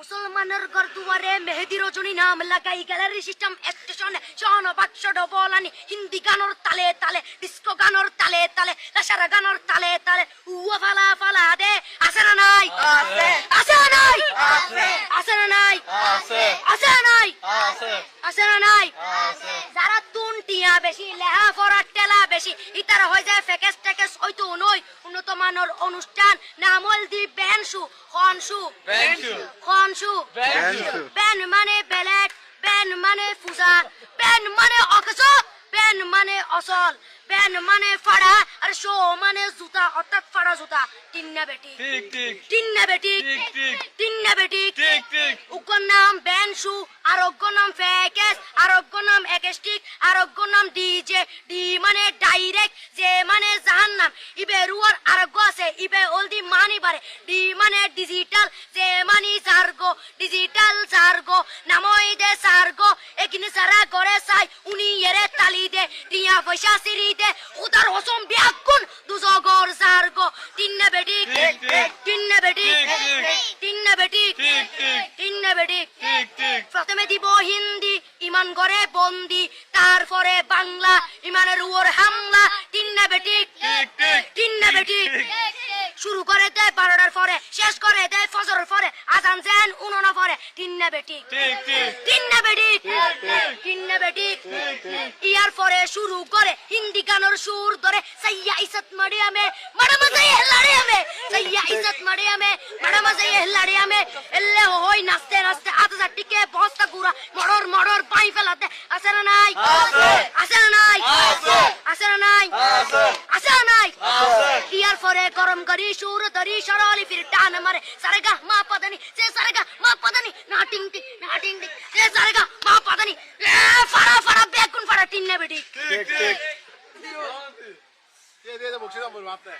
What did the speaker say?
মুসলমানের ঘর দুয়ারে মেহেদি রজনী নাম লাগাই গ্যালারি সিস্টেম স্টেশনে শন বাক্স ডবলানি হিন্দি গানোর তালে তালে ডিস্কো গানোর তালে তালে লাসারা গানোর তালে তালে উয়া ফালা ফালা দে আছে না নাই আছে আছে না নাই আছে আছে না নাই আছে আছে না নাই আছে আছে না নাই আছে যারা তুনটিয়া বেশি লেহা ফরা টেলা বেশি ইতারা হয়ে যায় ফেকেস টেকেস হয়তো নয় উন্নত মানের অনুষ্ঠান নামল দি বেনসু খনসু বেনসু খনসু বেনসু বেন মানে বেলেট বেন মানে ফুজা বেন মানে অকস বেন মানে অসল বেন মানে ফাড়া আর শো মানে জুতা অর্থাৎ ফাড়া জুতা তিন্না বেটি ঠিক ঠিক তিন্না বেটি ঠিক ঠিক তিন্না বেটি ঠিক ঠিক উগ্র নাম বেনসু আর অগ্র নাম ফেকেস আর অগ্র নাম একেস্টিক আর অগ্র নাম ডিজে ডি মানে ডাইরেক্ট যে মানে জাহান্নাম ইবে রুয়ার আরগ্য আছে ইবে অলদি মানি বারে ডি মানে ডিজিটাল যে মানি সার্গো ডিজিটাল সার্গো নামই দে সার্গো একিনি সারা করে চাই উনি এরে তালি দে টিয়া পয়সা সিরি দে উদার হসম বিয়াকুন দুজগর সার্গো তিন্না বেটি ঠিক ঠিক তিন্না বেটি ঠিক ঠিক তিন্না বেটি ঠিক ঠিক তিন্না বেটি ঠিক ঠিক প্রথমে দিব হিন্দি ইমান করে বন্দি তারপরে বাংলা ইমানের উপর হামলা তিন্না বেটি ঠিক ঠিক তিন্না বেটি শুরু করে দেয় 12টার পরে শেষ করে দেয় ফজরের পরে আজান দেন উনানা পরে তিন্না বেটি ঠিক ঠিক তিন্না বেটি ঠিক ঠিক তিন্না বেটি ঠিক ঠিক ইয়ার পরে শুরু করে হিন্দি গানের সুর ধরে সাইয়া ইজ্জত মারিয়ামে বড় মজা লাড়িয়ামে সাইয়া ইজ্জত মারিয়ামে বড় মজা লাড়িয়ামে এলে হই নাচতে নাচতে আধা টিকে বস্তা গুড়া মড়র মড়র পাই ফেলাতে আছে না নাই আছে আছে না নাই আছে আছে না নাই আছে আছে না নাই আছে ইয়ার পরে গরম করি সুর ধরি সরলি ফির টান মারে সারেগা মা পদানি সে সারেগা মা পদানি না টিং টিং না টিং টিং সে সারেগা মা পদানি এ ফাড়া ফাড়া বেকুন ফাড়া তিন্না বেটি ঠিক ঠিক দিয়ে বক্সিটা বলবো আপনি